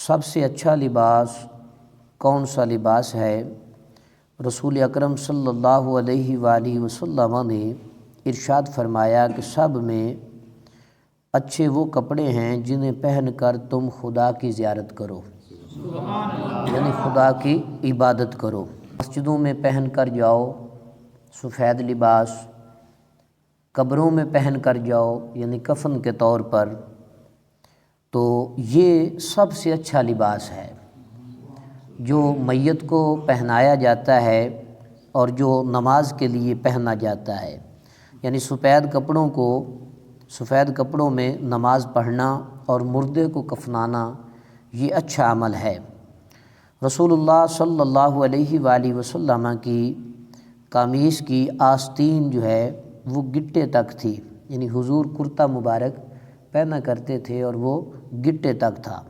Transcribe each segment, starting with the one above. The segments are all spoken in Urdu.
سب سے اچھا لباس کون سا لباس ہے؟ رسول اکرم صلی اللہ علیہ وآلہ وسلم نے ارشاد فرمایا کہ سب میں اچھے وہ کپڑے ہیں جنہیں پہن کر تم خدا کی زیارت کرو، یعنی خدا کی عبادت کرو۔ مسجدوں میں پہن کر جاؤ سفید لباس، قبروں میں پہن کر جاؤ یعنی کفن کے طور پر، تو یہ سب سے اچھا لباس ہے جو میت کو پہنایا جاتا ہے اور جو نماز کے لیے پہنا جاتا ہے، یعنی سفید کپڑوں میں نماز پڑھنا اور مردے کو کفنانا یہ اچھا عمل ہے۔ رسول اللہ صلی اللہ علیہ وآلہ وسلم کی قمیص کی آستین جو ہے وہ گٹے تک تھی، یعنی حضور کرتا مبارک پہنا کرتے تھے اور وہ گٹے تک تھا۔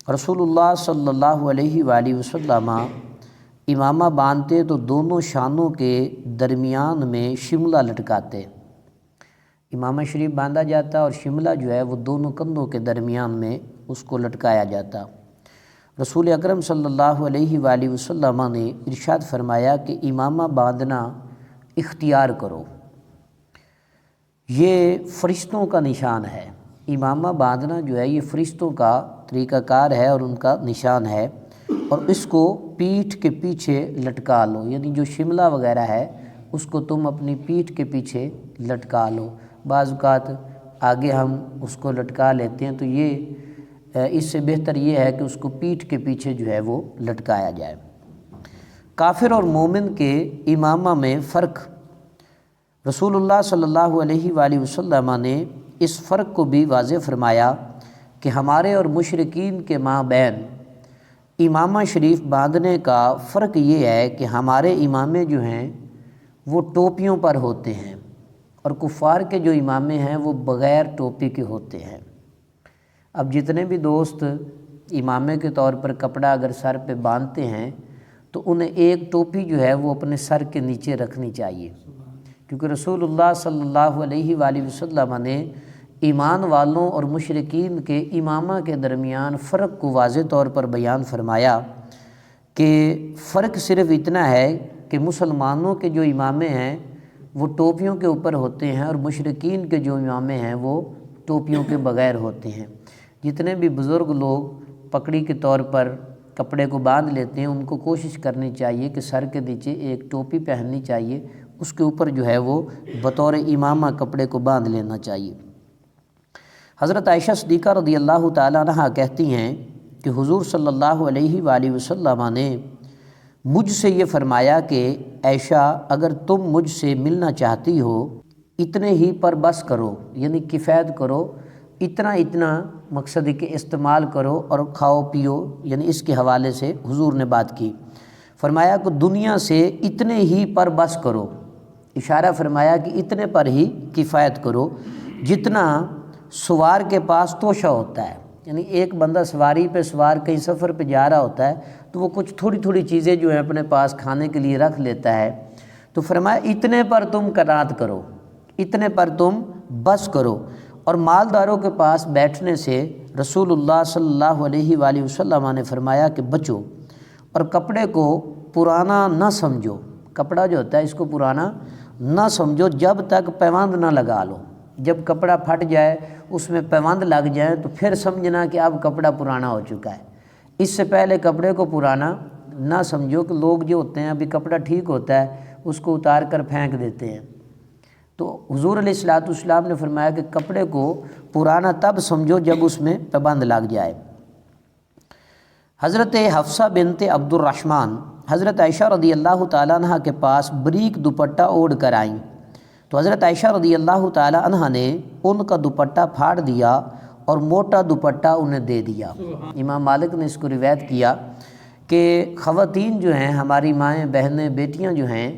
رسول اللہ صلی اللہ علیہ وآلہ وسلم امامہ باندھتے تو دونوں شانوں کے درمیان میں شملہ لٹکاتے، امامہ شریف باندھا جاتا اور شملہ جو ہے وہ دونوں کندھوں کے درمیان میں اس کو لٹکایا جاتا۔ رسول اکرم صلی اللہ علیہ وآلہ وسلم نے ارشاد فرمایا کہ امامہ باندھنا اختیار کرو، یہ فرشتوں کا نشان ہے۔ امامہ باندھنا جو ہے یہ فرشتوں کا طریقہ کار ہے اور ان کا نشان ہے، اور اس کو پیٹھ کے پیچھے لٹکا لو، یعنی جو شملہ وغیرہ ہے اس کو تم اپنی پیٹھ کے پیچھے لٹکا لو۔ بعض اوقات آگے ہم اس کو لٹکا لیتے ہیں، تو یہ اس سے بہتر یہ ہے کہ اس کو پیٹھ کے پیچھے جو ہے وہ لٹکایا جائے۔ کافر اور مومن کے امامہ میں فرق، رسول اللہ صلی اللہ علیہ وآلہ وسلم نے اس فرق کو بھی واضح فرمایا کہ ہمارے اور مشرکین کے مابین امامہ شریف باندھنے کا فرق یہ ہے کہ ہمارے امامے جو ہیں وہ ٹوپیوں پر ہوتے ہیں اور کفار کے جو امامے ہیں وہ بغیر ٹوپی کے ہوتے ہیں۔ اب جتنے بھی دوست امامے کے طور پر کپڑا اگر سر پہ باندھتے ہیں تو انہیں ایک ٹوپی جو ہے وہ اپنے سر کے نیچے رکھنی چاہیے، کیونکہ رسول اللہ صلی اللہ علیہ وآلہ وسلم نے ایمان والوں اور مشرکین کے امامہ کے درمیان فرق کو واضح طور پر بیان فرمایا کہ فرق صرف اتنا ہے کہ مسلمانوں کے جو امامے ہیں وہ ٹوپیوں کے اوپر ہوتے ہیں اور مشرکین کے جو امامے ہیں وہ ٹوپیوں کے بغیر ہوتے ہیں۔ جتنے بھی بزرگ لوگ پگڑی کے طور پر کپڑے کو باندھ لیتے ہیں ان کو کوشش کرنی چاہیے کہ سر کے نیچے ایک ٹوپی پہننی چاہیے، اس کے اوپر جو ہے وہ بطور امامہ کپڑے کو باندھ لینا چاہیے۔ حضرت عائشہ صدیقہ رضی اللہ تعالیٰ عنہا کہتی ہیں کہ حضور صلی اللہ علیہ وآلہ وسلم نے مجھ سے یہ فرمایا کہ عائشہ اگر تم مجھ سے ملنا چاہتی ہو اتنے ہی پر بس کرو، یعنی کفایت کرو، اتنا مقصد ہے کہ استعمال کرو اور کھاؤ پیو، یعنی اس کے حوالے سے حضور نے بات کی۔ فرمایا کہ دنیا سے اتنے ہی پر بس کرو، اشارہ فرمایا کہ اتنے پر ہی کفایت کرو جتنا سوار کے پاس توشہ ہوتا ہے، یعنی ایک بندہ سواری پہ سوار کہیں سفر پہ جا رہا ہوتا ہے تو وہ کچھ تھوڑی چیزیں جو ہیں اپنے پاس کھانے کے لیے رکھ لیتا ہے، تو فرمایا اتنے پر تم قناعت کرو، اتنے پر تم بس کرو۔ اور مالداروں کے پاس بیٹھنے سے رسول اللہ صلی اللہ علیہ وآلہ وسلم نے فرمایا کہ بچو، اور کپڑے کو پرانا نہ سمجھو، کپڑا جو ہوتا ہے اس کو پرانا نہ سمجھو جب تک پیوند نہ لگا لو، جب کپڑا پھٹ جائے اس میں پیوند لگ جائے تو پھر سمجھنا کہ اب کپڑا پرانا ہو چکا ہے، اس سے پہلے کپڑے کو پرانا نہ سمجھو۔ کہ لوگ جو ہوتے ہیں ابھی کپڑا ٹھیک ہوتا ہے اس کو اتار کر پھینک دیتے ہیں، تو حضور علیہ الصلوۃ والسلام نے فرمایا کہ کپڑے کو پرانا تب سمجھو جب اس میں پابند لگ جائے۔ حضرت حفصہ بنت عبد الرحمن حضرت عائشہ رضی اللہ تعالیٰ عنہ کے پاس بریک دوپٹہ اوڑھ کر آئیں، تو حضرت عائشہ رضی اللہ تعالیٰ عنہ نے ان کا دوپٹہ پھاڑ دیا اور موٹا دوپٹہ انہیں دے دیا۔ امام مالک نے اس کو روایت کیا کہ خواتین جو ہیں ہماری مائیں بہنیں بیٹیاں جو ہیں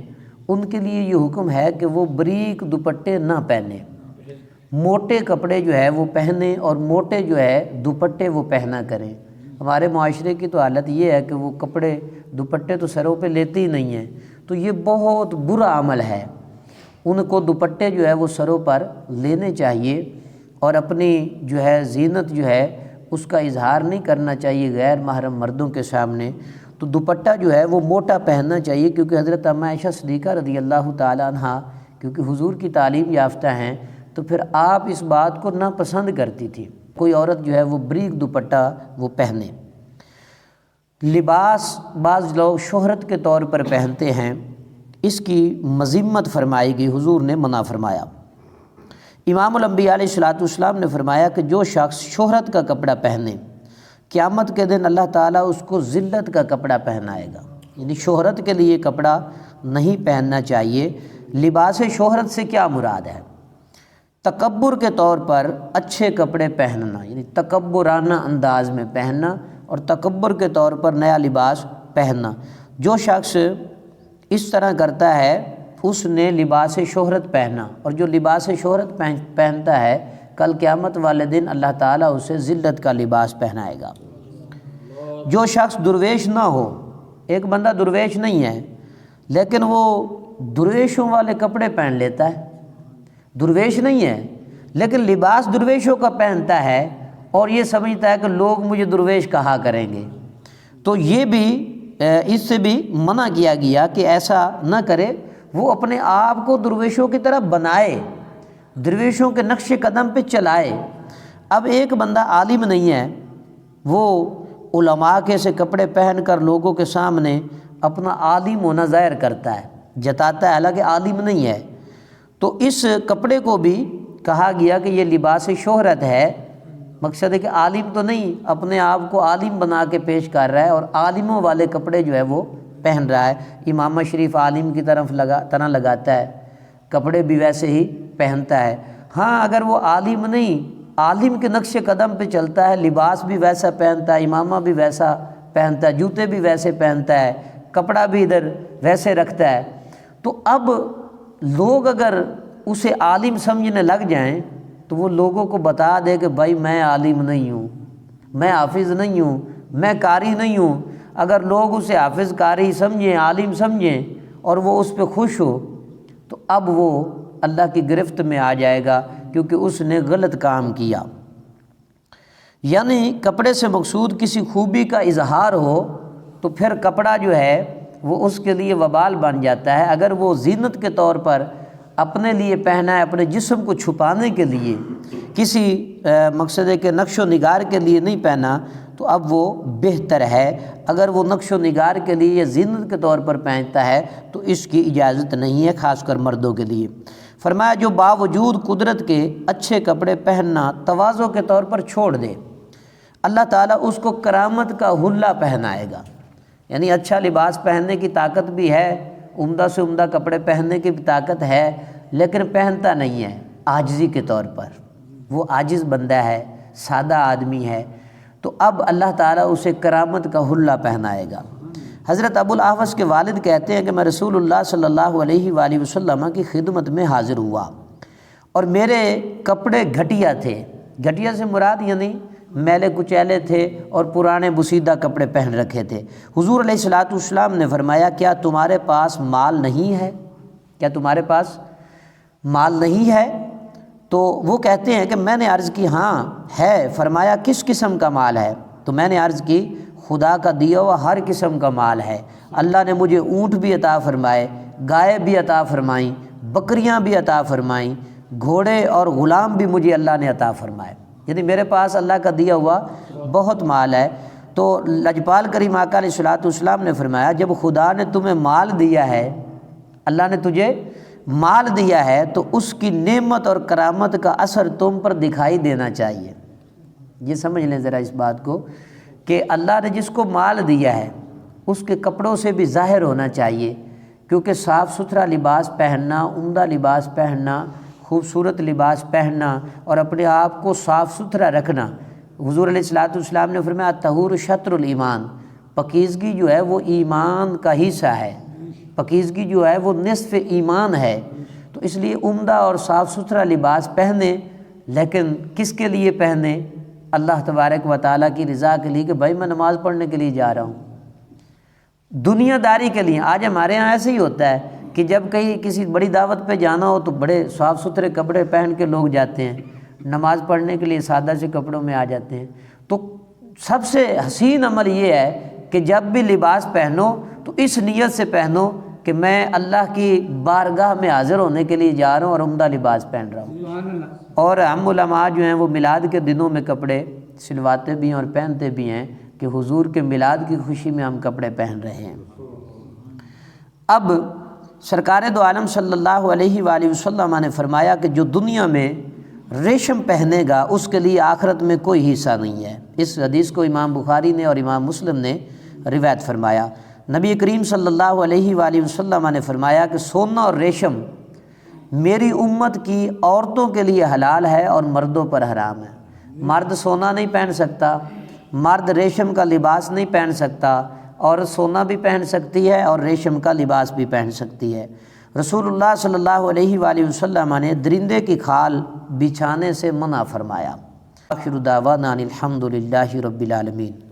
ان کے لیے یہ حکم ہے کہ وہ بریک دوپٹے نہ پہنیں، موٹے کپڑے جو ہے وہ پہنیں اور موٹے جو ہے دوپٹے وہ پہنا کریں۔ ہمارے معاشرے کی تو حالت یہ ہے کہ وہ کپڑے دوپٹے تو سروں پہ لیتے ہی نہیں ہیں، تو یہ بہت برا عمل ہے۔ ان کو دوپٹے جو ہے وہ سروں پر لینے چاہیے اور اپنی جو ہے زینت جو ہے اس کا اظہار نہیں کرنا چاہیے غیر محرم مردوں کے سامنے، تو دوپٹہ جو ہے وہ موٹا پہننا چاہیے، کیونکہ حضرت امّہ عائشہ صدیقہ رضی اللہ تعالیٰ عنہ کیونکہ حضور کی تعلیم یافتہ ہیں، تو پھر آپ اس بات کو ناپسند کرتی تھی کوئی عورت جو ہے وہ بریک دوپٹہ وہ پہنے۔ لباس بعض لوگ شہرت کے طور پر پہنتے ہیں، اس کی مذمت فرمائی گئی، حضور نے منع فرمایا۔ امام الانبیاء علیہ الصلوۃ والسلام نے فرمایا کہ جو شخص شہرت کا کپڑا پہنے، قیامت کے دن اللہ تعالیٰ اس کو ذلت کا کپڑا پہنائے گا، یعنی شہرت کے لیے کپڑا نہیں پہننا چاہیے۔ لباس شہرت سے کیا مراد ہے؟ تکبر کے طور پر اچھے کپڑے پہننا، یعنی تکبرانہ انداز میں پہننا اور تکبر کے طور پر نیا لباس پہننا۔ جو شخص اس طرح کرتا ہے اس نے لباس شہرت پہنا، اور جو لباس شہرت پہنتا ہے کل قیامت والے دن اللہ تعالیٰ اسے ذلت کا لباس پہنائے گا۔ جو شخص درویش نہ ہو، ایک بندہ درویش نہیں ہے لیکن وہ درویشوں والے کپڑے پہن لیتا ہے، درویش نہیں ہے لیکن لباس درویشوں کا پہنتا ہے اور یہ سمجھتا ہے کہ لوگ مجھے درویش کہا کریں گے، تو یہ بھی اس سے بھی منع کیا گیا کہ ایسا نہ کرے، وہ اپنے آپ کو درویشوں کی طرح بنائے، درویشوں کے نقش قدم پہ چلائے۔ اب ایک بندہ عالم نہیں ہے، وہ علماء کے سے کپڑے پہن کر لوگوں کے سامنے اپنا عالم ہونا ظاہر کرتا ہے، جتاتا ہے، حالانکہ عالم نہیں ہے، تو اس کپڑے کو بھی کہا گیا کہ یہ لباس شہرت ہے۔ مقصد ہے کہ عالم تو نہیں، اپنے آپ کو عالم بنا کے پیش کر رہا ہے اور عالموں والے کپڑے جو ہے وہ پہن رہا ہے۔ امامہ شریف عالم کی طرف طرح لگاتا ہے، کپڑے بھی ویسے ہی پہنتا ہے۔ ہاں اگر وہ عالم نہیں، عالم کے نقش قدم پہ چلتا ہے، لباس بھی ویسا پہنتا ہے، امامہ بھی ویسا پہنتا ہے، جوتے بھی ویسے پہنتا ہے، کپڑا بھی ادھر ویسے رکھتا ہے، تو اب لوگ اگر اسے عالم سمجھنے لگ جائیں تو وہ لوگوں کو بتا دے کہ بھائی میں عالم نہیں ہوں، میں حافظ نہیں ہوں، میں قاری نہیں ہوں۔ اگر لوگ اسے حافظ قاری سمجھیں، عالم سمجھیں اور وہ اس پہ خوش ہو تو اب وہ اللہ کی گرفت میں آ جائے گا، کیونکہ اس نے غلط کام کیا۔ یعنی کپڑے سے مقصود کسی خوبی کا اظہار ہو تو پھر کپڑا جو ہے وہ اس کے لیے وبال بن جاتا ہے۔ اگر وہ زینت کے طور پر اپنے لیے پہنا ہے، اپنے جسم کو چھپانے کے لیے، کسی مقصد ہے کہ نقش و نگار کے لیے نہیں پہنا، تو اب وہ بہتر ہے۔ اگر وہ نقش و نگار کے لیے یا زینت کے طور پر پہنتا ہے تو اس کی اجازت نہیں ہے، خاص کر مردوں کے لیے۔ فرمایا جو باوجود قدرت کے اچھے کپڑے پہننا تواضع کے طور پر چھوڑ دے، اللہ تعالیٰ اس کو کرامت کا حلہ پہنائے گا، یعنی اچھا لباس پہننے کی طاقت بھی ہے، عمدہ سے عمدہ کپڑے پہننے کی بھی طاقت ہے، لیکن پہنتا نہیں ہے، عاجزی کے طور پر، وہ عاجز بندہ ہے، سادہ آدمی ہے، تو اب اللہ تعالیٰ اسے کرامت کا حلہ پہنائے گا۔ حضرت ابو الاحوص کے والد کہتے ہیں کہ میں رسول اللہ صلی اللہ علیہ وآلہ وسلم کی خدمت میں حاضر ہوا اور میرے کپڑے گھٹیا تھے، گھٹیا سے مراد یعنی میلے کچیلے تھے اور پرانے بسیدہ کپڑے پہن رکھے تھے۔ حضور علیہ الصلوۃ والسلام نے فرمایا کیا تمہارے پاس مال نہیں ہے؟ کیا تمہارے پاس مال نہیں ہے؟ تو وہ کہتے ہیں کہ میں نے عرض کی ہاں ہے۔ فرمایا کس قسم کا مال ہے؟ تو میں نے عرض کی خدا کا دیا ہوا ہر قسم کا مال ہے، اللہ نے مجھے اونٹ بھی عطا فرمائے، گائے بھی عطا فرمائیں، بکریاں بھی عطا فرمائیں، گھوڑے اور غلام بھی مجھے اللہ نے عطا فرمائے، یعنی میرے پاس اللہ کا دیا ہوا بہت مال ہے۔ تو لجپال کریم آقا علیہ الصلوۃ والسلام نے فرمایا جب خدا نے تمہیں مال دیا ہے، اللہ نے تجھے مال دیا ہے تو اس کی نعمت اور کرامت کا اثر تم پر دکھائی دینا چاہیے۔ یہ سمجھ لیں ذرا اس بات کو کہ اللہ نے جس کو مال دیا ہے اس کے کپڑوں سے بھی ظاہر ہونا چاہیے، کیونکہ صاف ستھرا لباس پہننا، عمدہ لباس پہننا، خوبصورت لباس پہننا اور اپنے آپ کو صاف ستھرا رکھنا، حضور علیہ الصلوۃ والسلام نے فرمایا الطہور شطر الایمان، پاکیزگی جو ہے وہ ایمان کا حصہ ہے، پاکیزگی جو ہے وہ نصف ایمان ہے۔ تو اس لیے عمدہ اور صاف ستھرا لباس پہنے، لیکن کس کے لیے پہنے؟ اللہ تبارک و تعالیٰ کی رضا کے لیے، کہ بھائی میں نماز پڑھنے کے لیے جا رہا ہوں، دنیا داری کے لیے۔ آج ہمارے یہاں ایسے ہی ہوتا ہے کہ جب کہیں کسی بڑی دعوت پہ جانا ہو تو بڑے صاف ستھرے کپڑے پہن کے لوگ جاتے ہیں، نماز پڑھنے کے لیے سادہ سے کپڑوں میں آ جاتے ہیں۔ تو سب سے حسین عمل یہ ہے کہ جب بھی لباس پہنو تو اس نیت سے پہنو کہ میں اللہ کی بارگاہ میں حاضر ہونے کے لیے جا رہا ہوں اور عمدہ لباس پہن رہا ہوں۔ اور ہم علماء جو ہیں وہ میلاد کے دنوں میں کپڑے سلواتے بھی ہیں اور پہنتے بھی ہیں کہ حضور کے میلاد کی خوشی میں ہم کپڑے پہن رہے ہیں۔ اب سرکار دو عالم صلی اللہ علیہ وآلہ وسلم نے فرمایا کہ جو دنیا میں ریشم پہنے گا اس کے لیے آخرت میں کوئی حصہ نہیں ہے۔ اس حدیث کو امام بخاری نے اور امام مسلم نے روایت فرمایا۔ نبی کریم صلی اللہ علیہ وآلہ وسلم نے فرمایا کہ سونا اور ریشم میری امت کی عورتوں کے لیے حلال ہے اور مردوں پر حرام ہے۔ مرد سونا نہیں پہن سکتا، مرد ریشم کا لباس نہیں پہن سکتا، اور سونا بھی پہن سکتی ہے اور ریشم کا لباس بھی پہن سکتی ہے۔ رسول اللہ صلی اللہ علیہ وآلہ وسلم نے درندے کی کھال بچھانے سے منع فرمایا۔ آخر دعوانا ان الحمد للہ رب العالمین۔